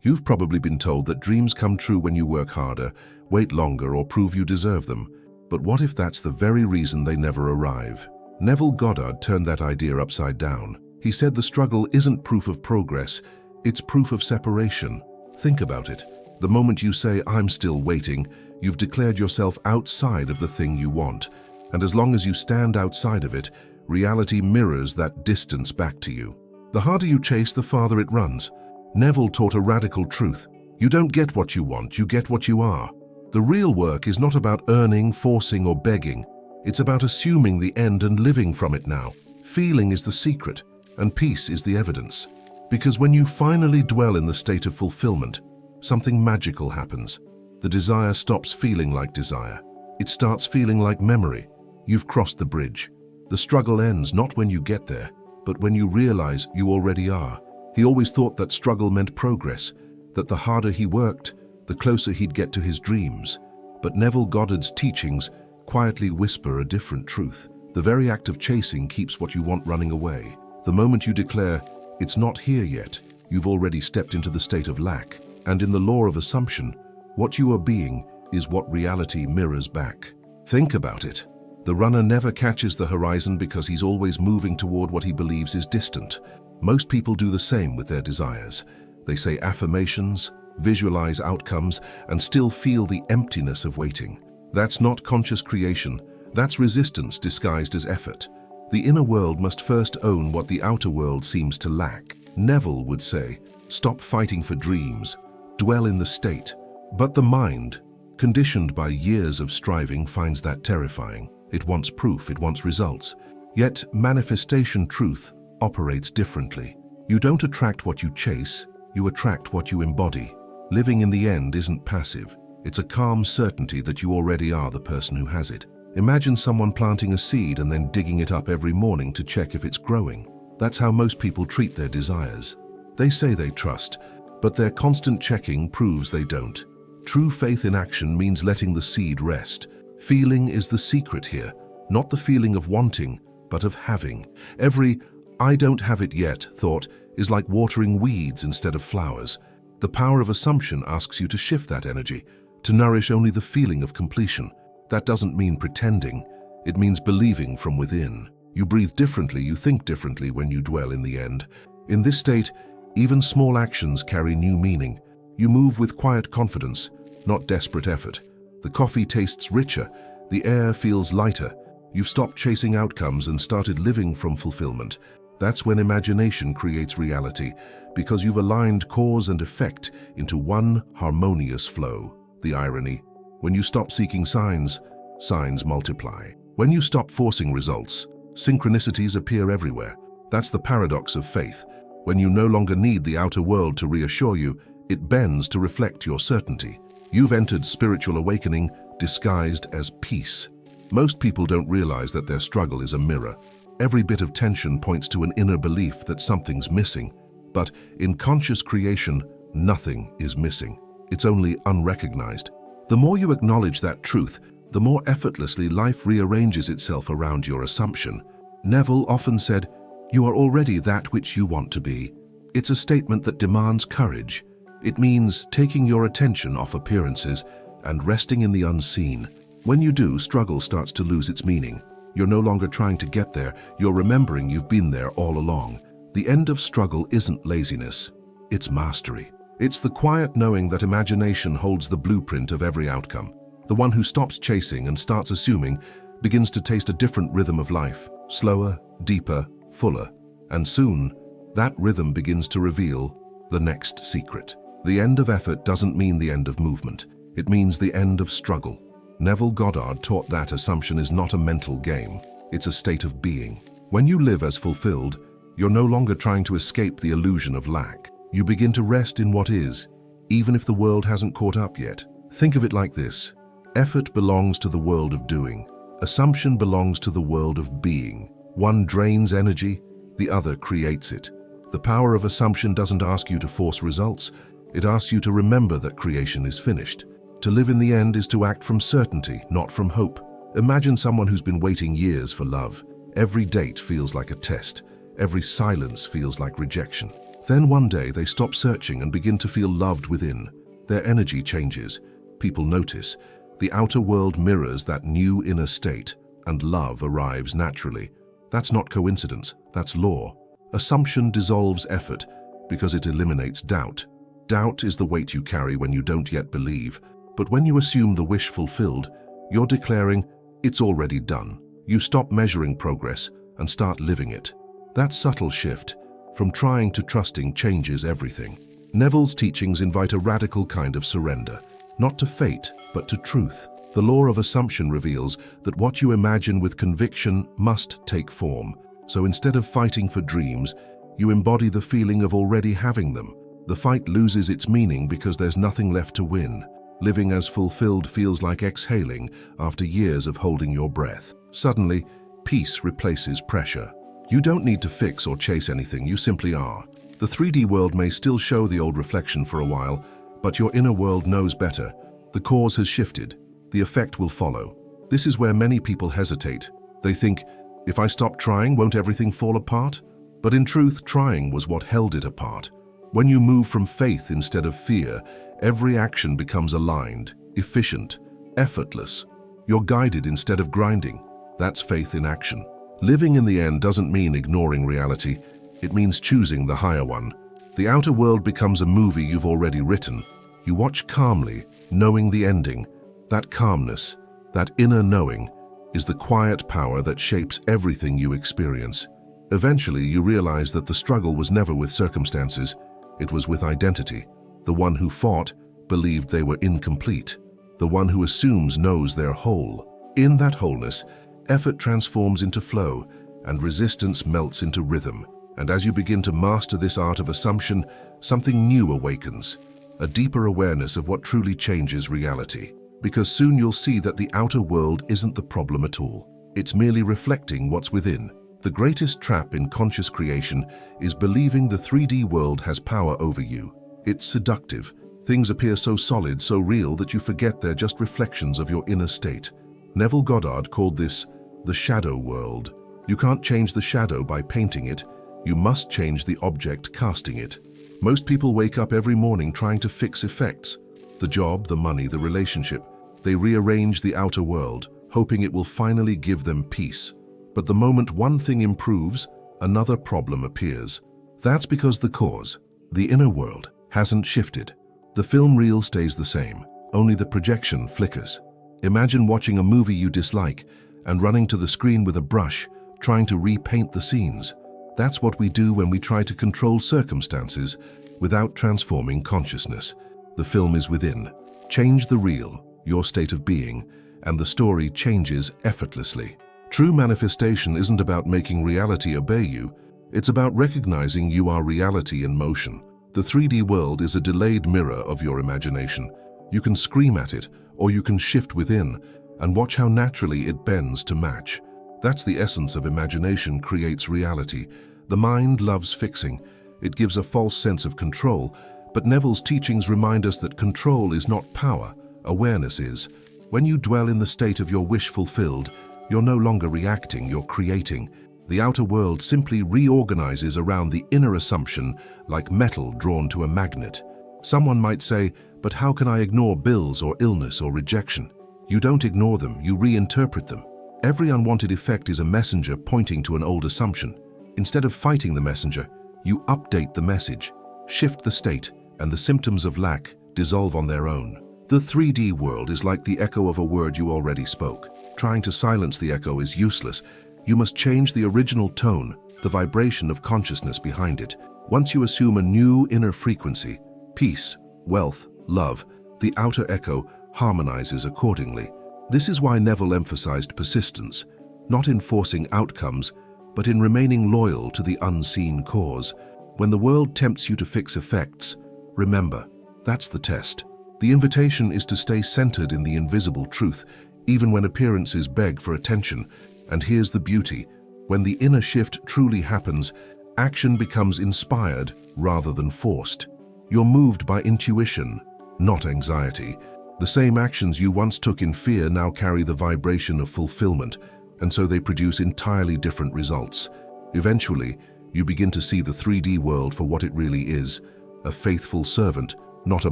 You've probably been told that dreams come true when you work harder, wait longer, or prove you deserve them. But what if that's the very reason they never arrive? Neville Goddard turned that idea upside down. He said the struggle isn't proof of progress, it's proof of separation. Think about it. The moment you say, "I'm still waiting," you've declared yourself outside of the thing you want. And as long as you stand outside of it, reality mirrors that distance back to you. The harder you chase, the farther it runs. Neville taught a radical truth. You don't get what you want, you get what you are. The real work is not about earning, forcing, or begging. It's about assuming the end and living from it now. Feeling is the secret, and peace is the evidence. Because when you finally dwell in the state of fulfillment, something magical happens. The desire stops feeling like desire. It starts feeling like memory. You've crossed the bridge. The struggle ends not when you get there, but when you realize you already are. He always thought that struggle meant progress, that the harder he worked, the closer he'd get to his dreams. But Neville Goddard's teachings quietly whisper a different truth. The very act of chasing keeps what you want running away. The moment you declare, "It's not here yet," you've already stepped into the state of lack. And in the law of assumption, what you are being is what reality mirrors back. Think about it. The runner never catches the horizon because he's always moving toward what he believes is distant. Most people do the same with their desires. They say affirmations, visualize outcomes, and still feel the emptiness of waiting. That's not conscious creation. That's resistance disguised as effort. The inner world must first own what the outer world seems to lack. Neville would say, "Stop fighting for dreams. Dwell in the state." But the mind, conditioned by years of striving, finds that terrifying. It wants proof, it wants results. Yet manifestation truth operates differently. You don't attract what you chase, you attract what you embody. Living in the end isn't passive. It's a calm certainty that you already are the person who has it. Imagine someone planting a seed and then digging it up every morning to check if it's growing. That's how most people treat their desires. They say they trust, but their constant checking proves they don't. True faith in action means letting the seed rest. Feeling is the secret here, not the feeling of wanting, but of having. Every "I don't have it yet" thought is like watering weeds instead of flowers. The power of assumption asks you to shift that energy, to nourish only the feeling of completion. That doesn't mean pretending, it means believing from within. You breathe differently, you think differently when you dwell in the end. In this state, even small actions carry new meaning. You move with quiet confidence, not desperate effort. The coffee tastes richer, the air feels lighter. You've stopped chasing outcomes and started living from fulfillment. That's when imagination creates reality, because you've aligned cause and effect into one harmonious flow. The irony: when you stop seeking signs, signs multiply. When you stop forcing results, synchronicities appear everywhere. That's the paradox of faith. When you no longer need the outer world to reassure you, it bends to reflect your certainty. You've entered spiritual awakening disguised as peace. Most people don't realize that their struggle is a mirror. Every bit of tension points to an inner belief that something's missing. But in conscious creation, nothing is missing. It's only unrecognized. The more you acknowledge that truth, the more effortlessly life rearranges itself around your assumption. Neville often said, "You are already that which you want to be." It's a statement that demands courage. It means taking your attention off appearances and resting in the unseen. When you do, struggle starts to lose its meaning. You're no longer trying to get there, you're remembering you've been there all along. The end of struggle isn't laziness, it's mastery. It's the quiet knowing that imagination holds the blueprint of every outcome. The one who stops chasing and starts assuming begins to taste a different rhythm of life, slower, deeper, fuller. And soon, that rhythm begins to reveal the next secret. The end of effort doesn't mean the end of movement. It means the end of struggle. Neville Goddard taught that assumption is not a mental game. It's a state of being. When you live as fulfilled, you're no longer trying to escape the illusion of lack. You begin to rest in what is, even if the world hasn't caught up yet. Think of it like this. Effort belongs to the world of doing. Assumption belongs to the world of being. One drains energy, the other creates it. The power of assumption doesn't ask you to force results. It asks you to remember that creation is finished. To live in the end is to act from certainty, not from hope. Imagine someone who's been waiting years for love. Every date feels like a test. Every silence feels like rejection. Then one day they stop searching and begin to feel loved within. Their energy changes. People notice. The outer world mirrors that new inner state, and love arrives naturally. That's not coincidence, that's law. Assumption dissolves effort because it eliminates doubt. Doubt is the weight you carry when you don't yet believe. But when you assume the wish fulfilled, you're declaring, it's already done. You stop measuring progress and start living it. That subtle shift, from trying to trusting, changes everything. Neville's teachings invite a radical kind of surrender, not to fate, but to truth. The law of assumption reveals that what you imagine with conviction must take form. So instead of fighting for dreams, you embody the feeling of already having them. The fight loses its meaning because there's nothing left to win. Living as fulfilled feels like exhaling after years of holding your breath. Suddenly, peace replaces pressure. You don't need to fix or chase anything, you simply are. The 3D world may still show the old reflection for a while, but your inner world knows better. The cause has shifted. The effect will follow. This is where many people hesitate. They think, if I stop trying, won't everything fall apart? But in truth, trying was what held it apart. When you move from faith instead of fear, every action becomes aligned, efficient, effortless. You're guided instead of grinding. That's faith in action. Living in the end doesn't mean ignoring reality. It means choosing the higher one. The outer world becomes a movie you've already written. You watch calmly, knowing the ending. That calmness, that inner knowing, is the quiet power that shapes everything you experience. Eventually, you realize that the struggle was never with circumstances. It was with identity. The one who fought believed they were incomplete. The one who assumes knows they're whole. In that wholeness, effort transforms into flow, and resistance melts into rhythm. And as you begin to master this art of assumption, something new awakens, a deeper awareness of what truly changes reality. Because soon you'll see that the outer world isn't the problem at all. It's merely reflecting what's within. The greatest trap in conscious creation is believing the 3D world has power over you. It's seductive. Things appear so solid, so real, that you forget they're just reflections of your inner state. Neville Goddard called this the shadow world. You can't change the shadow by painting it. You must change the object casting it. Most people wake up every morning trying to fix effects. The job, the money, the relationship. They rearrange the outer world, hoping it will finally give them peace. But the moment one thing improves, another problem appears. That's because the cause, the inner world, hasn't shifted. The film reel stays the same, only the projection flickers. Imagine watching a movie you dislike and running to the screen with a brush, trying to repaint the scenes. That's what we do when we try to control circumstances without transforming consciousness. The film is within. Change the reel, your state of being, and the story changes effortlessly. True manifestation isn't about making reality obey you. It's about recognizing you are reality in motion. The 3D world is a delayed mirror of your imagination. You can scream at it, or you can shift within, and watch how naturally it bends to match. That's the essence of imagination creates reality. The mind loves fixing. It gives a false sense of control, but Neville's teachings remind us that control is not power, awareness is. When you dwell in the state of your wish fulfilled, you're no longer reacting, you're creating. The outer world simply reorganizes around the inner assumption like metal drawn to a magnet. Someone might say, but how can I ignore bills or illness or rejection? You don't ignore them, you reinterpret them. Every unwanted effect is a messenger pointing to an old assumption. Instead of fighting the messenger, you update the message, shift the state, and the symptoms of lack dissolve on their own. The 3D world is like the echo of a word you already spoke. Trying to silence the echo is useless. You must change the original tone, the vibration of consciousness behind it. Once you assume a new inner frequency, peace, wealth, love, the outer echo harmonizes accordingly. This is why Neville emphasized persistence, not in forcing outcomes, but in remaining loyal to the unseen cause. When the world tempts you to fix effects, remember, that's the test. The invitation is to stay centered in the invisible truth, even when appearances beg for attention. And here's the beauty. When the inner shift truly happens, action becomes inspired rather than forced. You're moved by intuition, not anxiety. The same actions you once took in fear now carry the vibration of fulfillment, and so they produce entirely different results. Eventually, You begin to see the 3D world for what it really is, a faithful servant, not a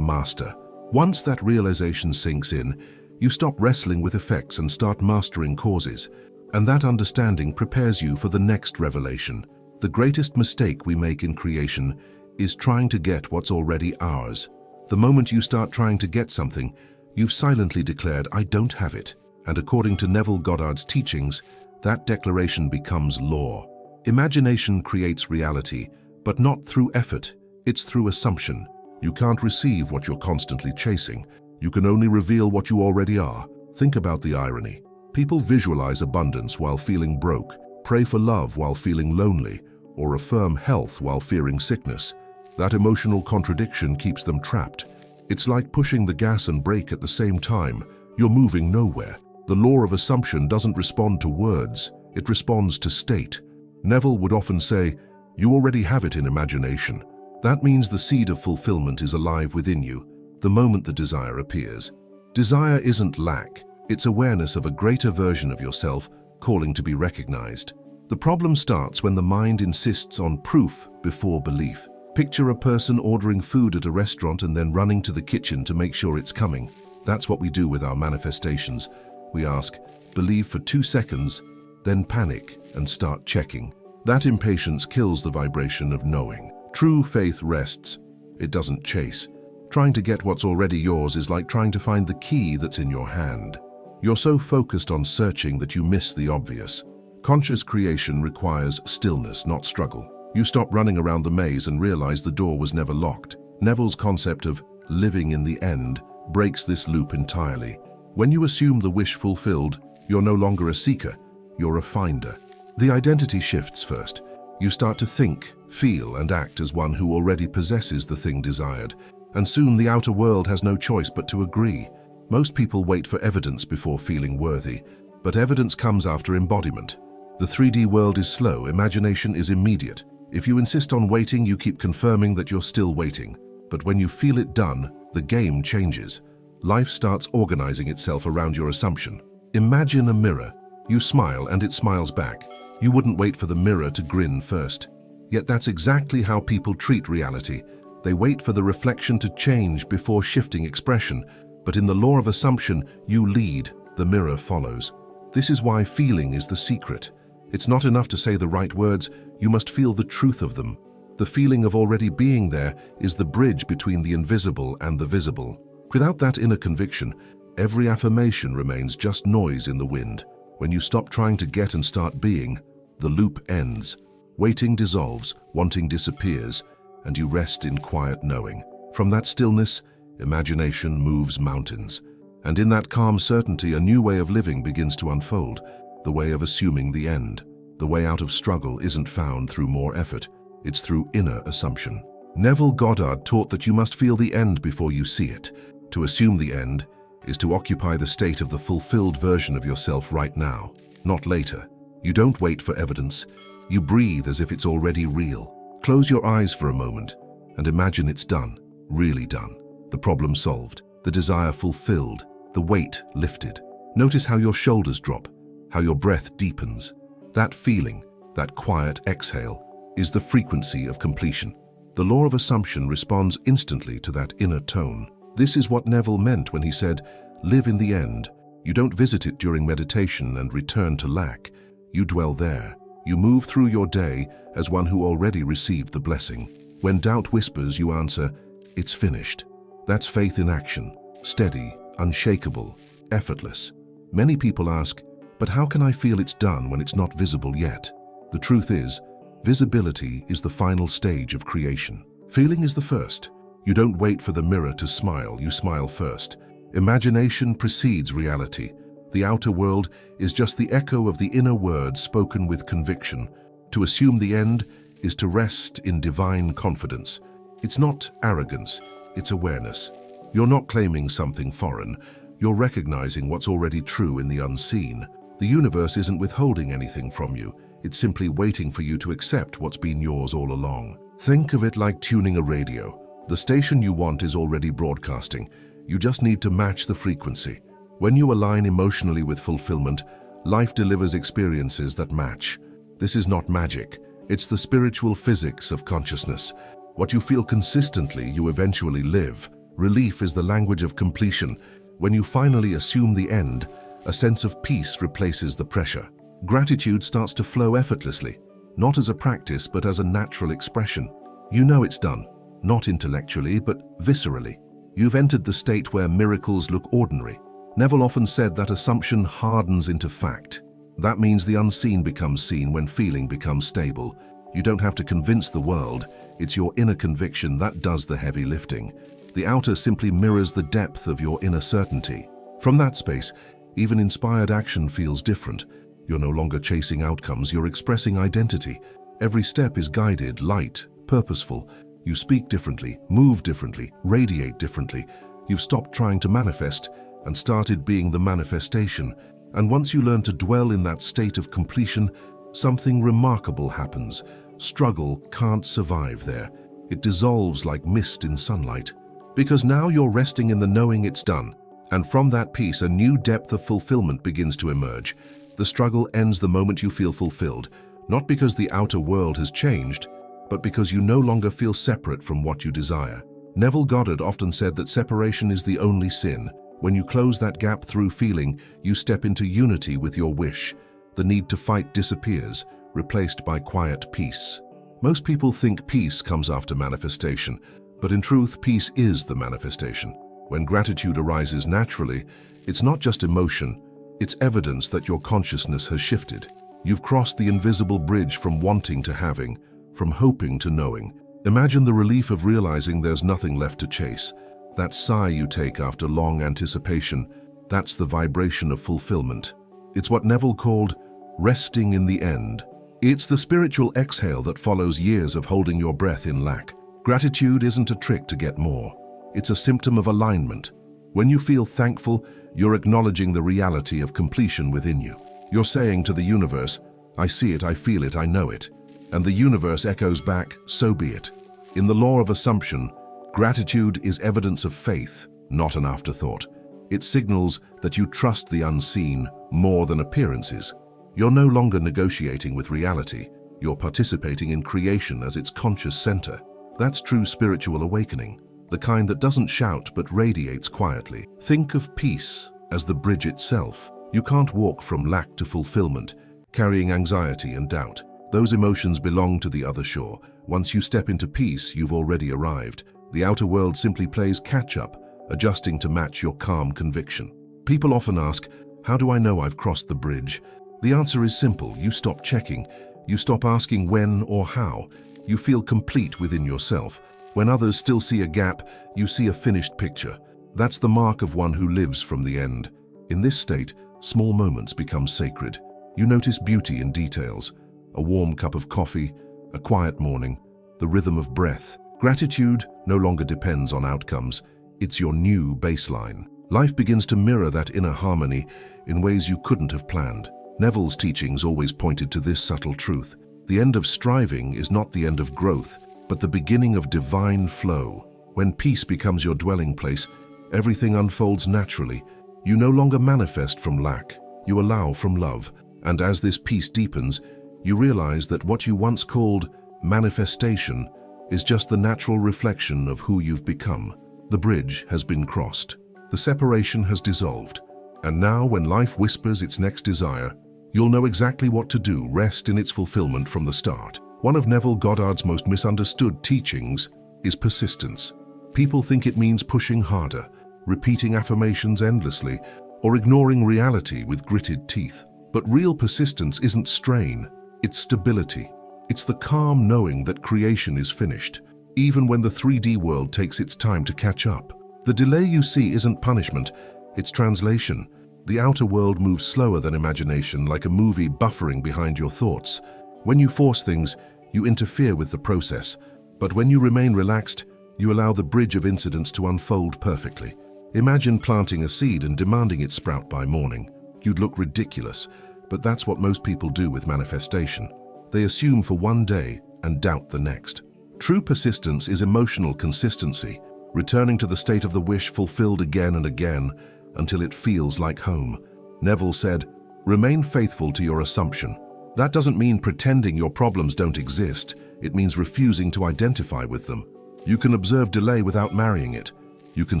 master. Once that realization sinks in, you stop wrestling with effects and start mastering causes. And that understanding prepares you for the next revelation. The greatest mistake we make in creation is trying to get what's already ours. The moment you start trying to get something, you've silently declared, "I don't have it." And according to Neville Goddard's teachings, that declaration becomes law. Imagination creates reality, but not through effort, it's through assumption. You can't receive what you're constantly chasing. You can only reveal what you already are. Think about the irony. People visualize abundance while feeling broke, pray for love while feeling lonely, or affirm health while fearing sickness. That emotional contradiction keeps them trapped. It's like pushing the gas and brake at the same time. You're moving nowhere. The law of assumption doesn't respond to words, it responds to state. Neville would often say, "You already have it in imagination." That means the seed of fulfillment is alive within you, the moment the desire appears. Desire isn't lack, it's awareness of a greater version of yourself calling to be recognized. The problem starts when the mind insists on proof before belief. Picture a person ordering food at a restaurant and then running to the kitchen to make sure it's coming. That's what we do with our manifestations. We ask, believe for 2 seconds, then panic and start checking. That impatience kills the vibration of knowing. True faith rests. It doesn't chase. Trying to get what's already yours is like trying to find the key that's in your hand. You're so focused on searching that you miss the obvious. Conscious creation requires stillness, not struggle. You stop running around the maze and realize the door was never locked. Neville's concept of living in the end breaks this loop entirely. When you assume the wish fulfilled, you're no longer a seeker, you're a finder. The identity shifts first. You start to think, feel, and act as one who already possesses the thing desired, and soon the outer world has no choice but to agree. Most people wait for evidence before feeling worthy, but evidence comes after embodiment. The 3D world is slow, imagination is immediate. If you insist on waiting, you keep confirming that you're still waiting. But when you feel it done, the game changes. Life starts organizing itself around your assumption. Imagine a mirror. You smile and it smiles back. You wouldn't wait for the mirror to grin first. Yet that's exactly how people treat reality. They wait for the reflection to change before shifting expression. But in the law of assumption, you lead, the mirror follows. This is why feeling is the secret. It's not enough to say the right words, you must feel the truth of them. The feeling of already being there is the bridge between the invisible and the visible. Without that inner conviction, every affirmation remains just noise in the wind. When you stop trying to get and start being, the loop ends. Waiting dissolves, wanting disappears, and you rest in quiet knowing. From that stillness, imagination moves mountains. And in that calm certainty, a new way of living begins to unfold, the way of assuming the end. The way out of struggle isn't found through more effort, it's through inner assumption. Neville Goddard taught that you must feel the end before you see it. To assume the end is to occupy the state of the fulfilled version of yourself right now, not later. You don't wait for evidence, you breathe as if it's already real. Close your eyes for a moment and imagine it's done, really done. The problem solved, the desire fulfilled, the weight lifted. Notice how your shoulders drop, how your breath deepens. That feeling, that quiet exhale, is the frequency of completion. The law of assumption responds instantly to that inner tone. This is what Neville meant when he said, live in the end. You don't visit it during meditation and return to lack. You dwell there. You move through your day as one who already received the blessing. When doubt whispers, you answer, it's finished. That's faith in action, steady, unshakable, effortless. Many people ask, but how can I feel it's done when it's not visible yet? The truth is, visibility is the final stage of creation. Feeling is the first. You don't wait for the mirror to smile, you smile first. Imagination precedes reality. The outer world is just the echo of the inner word spoken with conviction. To assume the end is to rest in divine confidence. It's not arrogance, it's awareness. You're not claiming something foreign. You're recognizing what's already true in the unseen. The universe isn't withholding anything from you. It's simply waiting for you to accept what's been yours all along. Think of it like tuning a radio. The station you want is already broadcasting. You just need to match the frequency. When you align emotionally with fulfillment, life delivers experiences that match. This is not magic. It's the spiritual physics of consciousness. What you feel consistently, you eventually live. Relief is the language of completion. When you finally assume the end, a sense of peace replaces the pressure. Gratitude starts to flow effortlessly, not as a practice, but as a natural expression. You know it's done, not intellectually, but viscerally. You've entered the state where miracles look ordinary. Neville often said that assumption hardens into fact. That means the unseen becomes seen when feeling becomes stable. You don't have to convince the world. It's your inner conviction that does the heavy lifting. The outer simply mirrors the depth of your inner certainty. From that space, even inspired action feels different. You're no longer chasing outcomes, you're expressing identity. Every step is guided, light, purposeful. You speak differently, move differently, radiate differently. You've stopped trying to manifest and started being the manifestation. And once you learn to dwell in that state of completion, something remarkable happens. Struggle can't survive there. It dissolves like mist in sunlight. Because now you're resting in the knowing it's done. And from that peace, a new depth of fulfillment begins to emerge. The struggle ends the moment you feel fulfilled, not because the outer world has changed, but because you no longer feel separate from what you desire. Neville Goddard often said that separation is the only sin. When you close that gap through feeling, you step into unity with your wish. The need to fight disappears, replaced by quiet peace. Most people think peace comes after manifestation, but in truth, peace is the manifestation. When gratitude arises naturally, it's not just emotion, it's evidence that your consciousness has shifted. You've crossed the invisible bridge from wanting to having, from hoping to knowing. Imagine the relief of realizing there's nothing left to chase. That sigh you take after long anticipation, that's the vibration of fulfillment. It's what Neville called resting in the end. It's the spiritual exhale that follows years of holding your breath in lack. Gratitude isn't a trick to get more. It's a symptom of alignment. When you feel thankful, you're acknowledging the reality of completion within you. You're saying to the universe, I see it, I feel it, I know it. And the universe echoes back, so be it. In the law of assumption, gratitude is evidence of faith, not an afterthought. It signals that you trust the unseen more than appearances. You're no longer negotiating with reality. You're participating in creation as its conscious center. That's true spiritual awakening, the kind that doesn't shout but radiates quietly. Think of peace as the bridge itself. You can't walk from lack to fulfillment, carrying anxiety and doubt. Those emotions belong to the other shore. Once you step into peace, you've already arrived. The outer world simply plays catch-up, adjusting to match your calm conviction. People often ask, how do I know I've crossed the bridge? The answer is simple. You stop checking. You stop asking when or how. You feel complete within yourself. When others still see a gap, you see a finished picture. That's the mark of one who lives from the end. In this state, small moments become sacred. You notice beauty in details. A warm cup of coffee, a quiet morning, the rhythm of breath. Gratitude no longer depends on outcomes. It's your new baseline. Life begins to mirror that inner harmony in ways you couldn't have planned. Neville's teachings always pointed to this subtle truth. The end of striving is not the end of growth, but the beginning of divine flow. When peace becomes your dwelling place, everything unfolds naturally. You no longer manifest from lack, you allow from love. And as this peace deepens, you realize that what you once called manifestation is just the natural reflection of who you've become. The bridge has been crossed. The separation has dissolved. And now, when life whispers its next desire, you'll know exactly what to do, rest in its fulfillment from the start. One of Neville Goddard's most misunderstood teachings is persistence. People think it means pushing harder, repeating affirmations endlessly, or ignoring reality with gritted teeth. But real persistence isn't strain, it's stability. It's the calm knowing that creation is finished, even when the 3D world takes its time to catch up. The delay you see isn't punishment, it's translation. The outer world moves slower than imagination, like a movie buffering behind your thoughts. When you force things, you interfere with the process. But when you remain relaxed, you allow the bridge of incidents to unfold perfectly. Imagine planting a seed and demanding it sprout by morning. You'd look ridiculous, but that's what most people do with manifestation. They assume for one day and doubt the next. True persistence is emotional consistency, returning to the state of the wish fulfilled again and again until it feels like home. Neville said, remain faithful to your assumption. That doesn't mean pretending your problems don't exist. It means refusing to identify with them. You can observe delay without marrying it. You can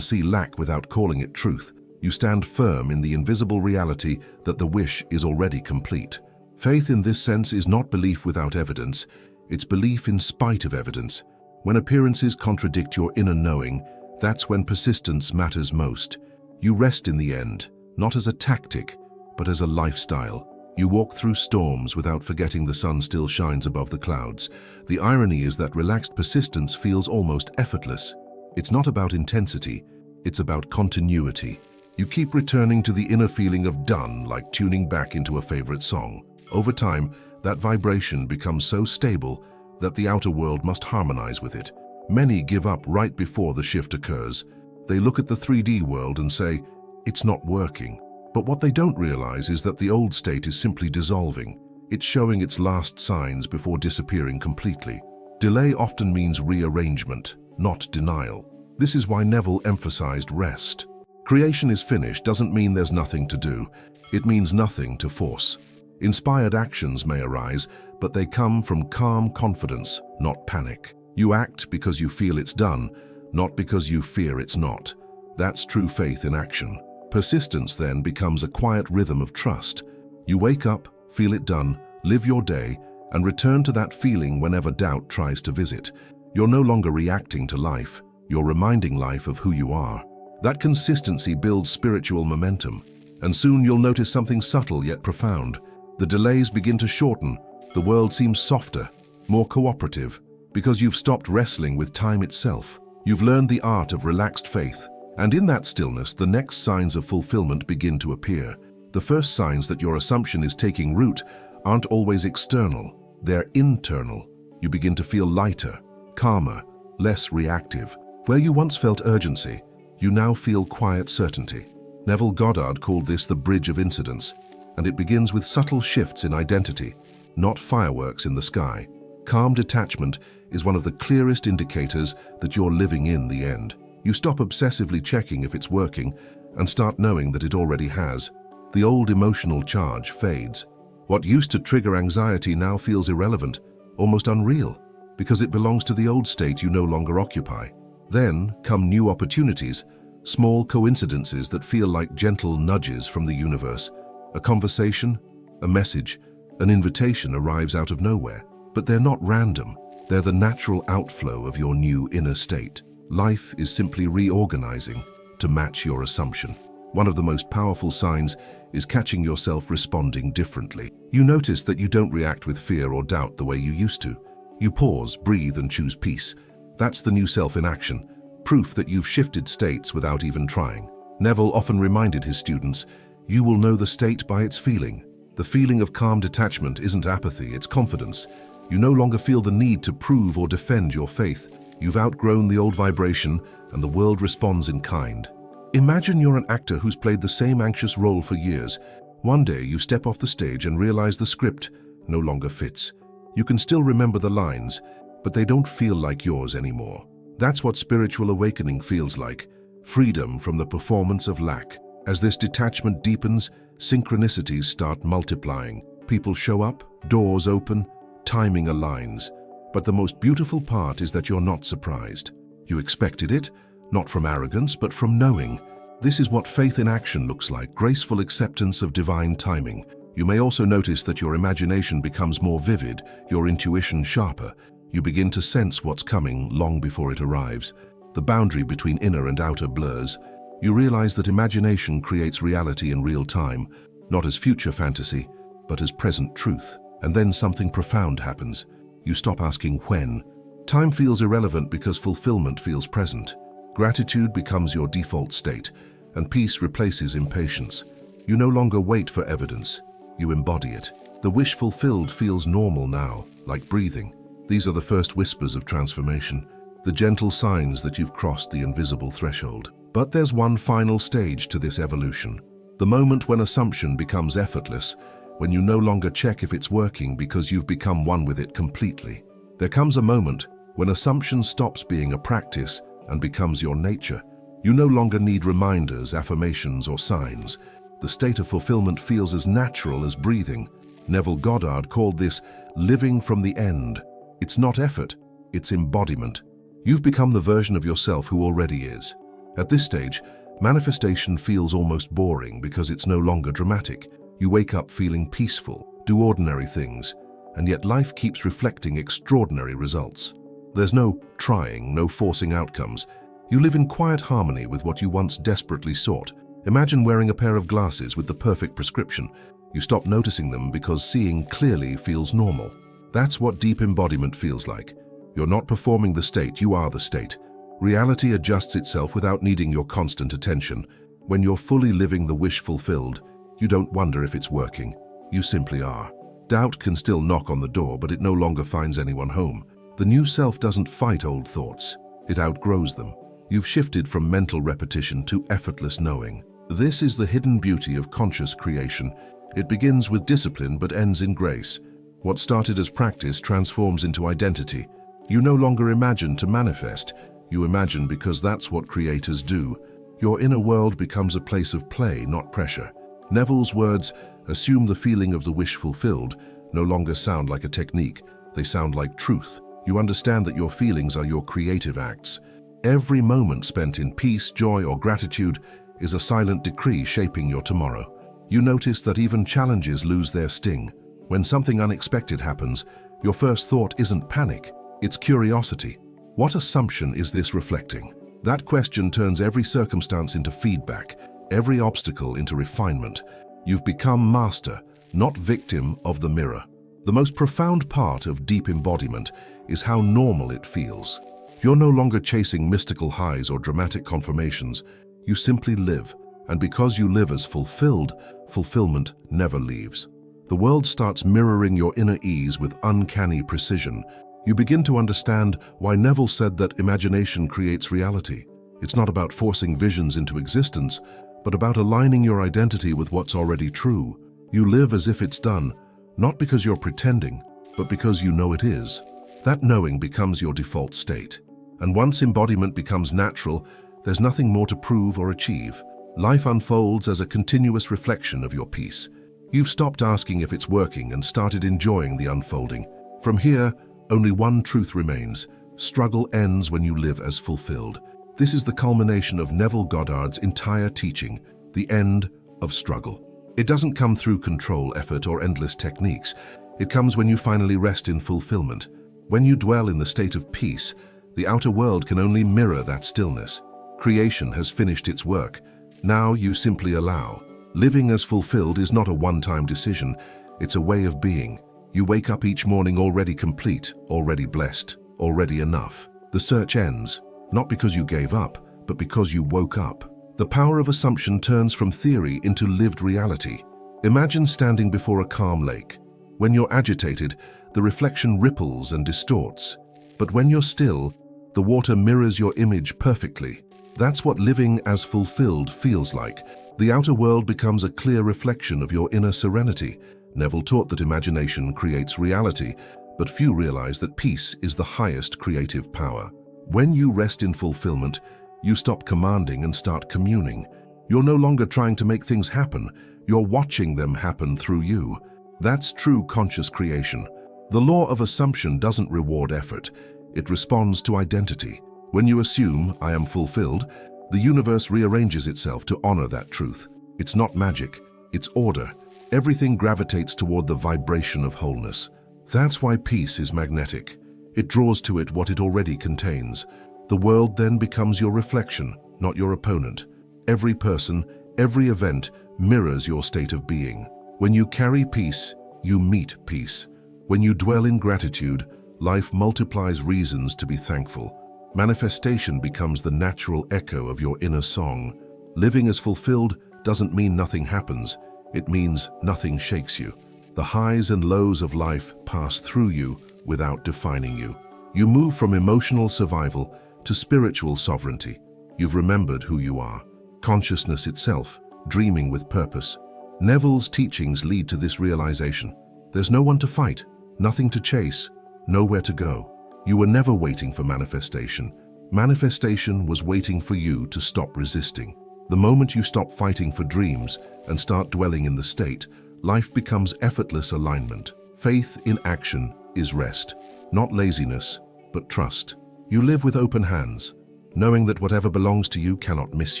see lack without calling it truth. You stand firm in the invisible reality that the wish is already complete. Faith in this sense is not belief without evidence. It's belief in spite of evidence. When appearances contradict your inner knowing, that's when persistence matters most. You rest in the end, not as a tactic, but as a lifestyle. You walk through storms without forgetting the sun still shines above the clouds. The irony is that relaxed persistence feels almost effortless. It's not about intensity, it's about continuity. You keep returning to the inner feeling of done, like tuning back into a favorite song. Over time, that vibration becomes so stable that the outer world must harmonize with it. Many give up right before the shift occurs. They look at the 3D world and say, "It's not working." But what they don't realize is that the old state is simply dissolving. It's showing its last signs before disappearing completely. Delay often means rearrangement, not denial. This is why Neville emphasized rest. Creation is finished doesn't mean there's nothing to do. It means nothing to force. Inspired actions may arise, but they come from calm confidence, not panic. You act because you feel it's done, not because you fear it's not. That's true faith in action. Persistence then becomes a quiet rhythm of trust. You wake up, feel it done, live your day, and return to that feeling whenever doubt tries to visit. You're no longer reacting to life, you're reminding life of who you are. That consistency builds spiritual momentum, and soon you'll notice something subtle yet profound. The delays begin to shorten, the world seems softer, more cooperative, because you've stopped wrestling with time itself. You've learned the art of relaxed faith, and in that stillness, the next signs of fulfillment begin to appear. The first signs that your assumption is taking root aren't always external, they're internal. You begin to feel lighter, calmer, less reactive. Where you once felt urgency, you now feel quiet certainty. Neville Goddard called this the bridge of incidence, and it begins with subtle shifts in identity, not fireworks in the sky. Calm detachment is one of the clearest indicators that you're living in the end. You stop obsessively checking if it's working and start knowing that it already has. The old emotional charge fades. What used to trigger anxiety now feels irrelevant, almost unreal, because it belongs to the old state you no longer occupy. Then come new opportunities, small coincidences that feel like gentle nudges from the universe. A conversation, a message, an invitation arrives out of nowhere. But they're not random. They're the natural outflow of your new inner state. Life is simply reorganizing to match your assumption. One of the most powerful signs is catching yourself responding differently. You notice that you don't react with fear or doubt the way you used to. You pause, breathe, and choose peace. That's the new self in action, proof that you've shifted states without even trying. Neville often reminded his students, "You will know the state by its feeling." The feeling of calm detachment isn't apathy, it's confidence. You no longer feel the need to prove or defend your faith. You've outgrown the old vibration, and the world responds in kind. Imagine you're an actor who's played the same anxious role for years. One day you step off the stage and realize the script no longer fits. You can still remember the lines, but they don't feel like yours anymore. That's what spiritual awakening feels like, freedom from the performance of lack. As this detachment deepens, synchronicities start multiplying. People show up, doors open, timing aligns. But the most beautiful part is that you're not surprised. You expected it, not from arrogance, but from knowing. This is what faith in action looks like, graceful acceptance of divine timing. You may also notice that your imagination becomes more vivid, your intuition sharper. You begin to sense what's coming long before it arrives. The boundary between inner and outer blurs. You realize that imagination creates reality in real time, not as future fantasy, but as present truth. And then something profound happens. You stop asking when. Time feels irrelevant because fulfillment feels present. Gratitude becomes your default state, and peace replaces impatience. You no longer wait for evidence. You embody it. The wish fulfilled feels normal now, like breathing. These are the first whispers of transformation, the gentle signs that you've crossed the invisible threshold. But there's one final stage to this evolution. The moment when assumption becomes effortless, when you no longer check if it's working because you've become one with it completely. There comes a moment when assumption stops being a practice and becomes your nature. You no longer need reminders, affirmations, or signs. The state of fulfillment feels as natural as breathing, Neville Goddard called this living from the end. It's not effort, it's embodiment. You've become the version of yourself who already is. At this stage, manifestation feels almost boring because it's no longer dramatic. You wake up feeling peaceful, do ordinary things, and yet life keeps reflecting extraordinary results. There's no trying, no forcing outcomes. You live in quiet harmony with what you once desperately sought. Imagine wearing a pair of glasses with the perfect prescription. You stop noticing them because seeing clearly feels normal. That's what deep embodiment feels like. You're not performing the state, you are the state. Reality adjusts itself without needing your constant attention. When you're fully living the wish fulfilled, you don't wonder if it's working. You simply are. Doubt can still knock on the door, but it no longer finds anyone home. The new self doesn't fight old thoughts. It outgrows them. You've shifted from mental repetition to effortless knowing. This is the hidden beauty of conscious creation. It begins with discipline but ends in grace. What started as practice transforms into identity. You no longer imagine to manifest. You imagine because that's what creators do. Your inner world becomes a place of play, not pressure. Neville's words, "Assume the feeling of the wish fulfilled," no longer sound like a technique. They sound like truth. You understand that your feelings are your creative acts. Every moment spent in peace, joy, or gratitude is a silent decree shaping your tomorrow. You notice that even challenges lose their sting. When something unexpected happens, your first thought isn't panic, it's curiosity. What assumption is this reflecting? That question turns every circumstance into feedback, every obstacle into refinement. You've become master, not victim of the mirror. The most profound part of deep embodiment is how normal it feels. You're no longer chasing mystical highs or dramatic confirmations. You simply live, and because you live as fulfilled, fulfillment never leaves. The world starts mirroring your inner ease with uncanny precision. You begin to understand why Neville said that imagination creates reality. It's not about forcing visions into existence, but about aligning your identity with what's already true. You live as if it's done, not because you're pretending, but because you know it is. That knowing becomes your default state. And once embodiment becomes natural, there's nothing more to prove or achieve. Life unfolds as a continuous reflection of your peace. You've stopped asking if it's working and started enjoying the unfolding. From here, only one truth remains. Struggle ends when you live as fulfilled. This is the culmination of Neville Goddard's entire teaching, the end of struggle. It doesn't come through control, effort, or endless techniques. It comes when you finally rest in fulfillment. When you dwell in the state of peace, the outer world can only mirror that stillness. Creation has finished its work. Now you simply allow. Living as fulfilled is not a one-time decision. It's a way of being. You wake up each morning already complete, already blessed, already enough. The search ends, not because you gave up, but because you woke up. The power of assumption turns from theory into lived reality. Imagine standing before a calm lake. When you're agitated, the reflection ripples and distorts. But when you're still, the water mirrors your image perfectly. That's what living as fulfilled feels like. The outer world becomes a clear reflection of your inner serenity. Neville taught that imagination creates reality, but few realize that peace is the highest creative power. When you rest in fulfillment, you stop commanding and start communing. You're no longer trying to make things happen, you're watching them happen through you. That's true conscious creation. The law of assumption doesn't reward effort, it responds to identity. When you assume, "I am fulfilled," the universe rearranges itself to honor that truth. It's not magic, it's order. Everything gravitates toward the vibration of wholeness. That's why peace is magnetic. It draws to it what it already contains. The world then becomes your reflection, not your opponent. Every person, every event mirrors your state of being. When you carry peace, you meet peace. When you dwell in gratitude, life multiplies reasons to be thankful. Manifestation becomes the natural echo of your inner song. Living as fulfilled doesn't mean nothing happens. It means nothing shakes you. The highs and lows of life pass through you without defining you. You move from emotional survival to spiritual sovereignty. You've remembered who you are. Consciousness itself, dreaming with purpose. Neville's teachings lead to this realization. There's no one to fight, nothing to chase, nowhere to go. You were never waiting for manifestation. Manifestation was waiting for you to stop resisting. The moment you stop fighting for dreams and start dwelling in the state, life becomes effortless alignment. Faith in action is rest, not laziness, but trust. You live with open hands, knowing that whatever belongs to you cannot miss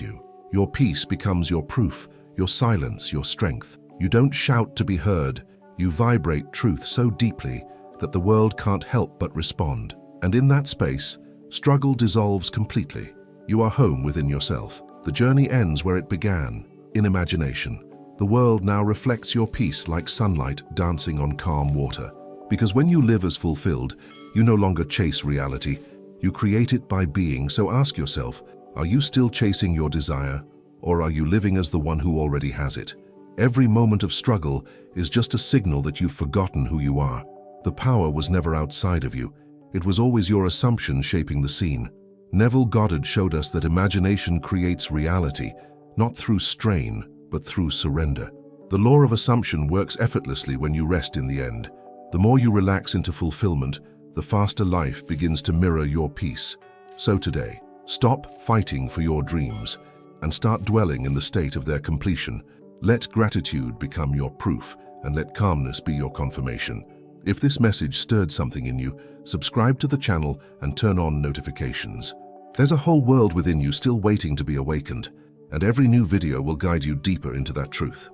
you. Your peace becomes your proof, your silence your strength. You don't shout to be heard, you vibrate truth so deeply that the world can't help but respond. And in that space, struggle dissolves completely. You are home within yourself. The journey ends where it began, in imagination. The world now reflects your peace like sunlight dancing on calm water. Because when you live as fulfilled, you no longer chase reality. You create it by being. So ask yourself, are you still chasing your desire, or are you living as the one who already has it? Every moment of struggle is just a signal that you've forgotten who you are. The power was never outside of you. It was always your assumption shaping the scene. Neville Goddard showed us that imagination creates reality, not through strain, but through surrender. The law of assumption works effortlessly when you rest in the end. The more you relax into fulfillment, the faster life begins to mirror your peace. So today, stop fighting for your dreams and start dwelling in the state of their completion. Let gratitude become your proof and let calmness be your confirmation. If this message stirred something in you, subscribe to the channel and turn on notifications. There's a whole world within you still waiting to be awakened, and every new video will guide you deeper into that truth.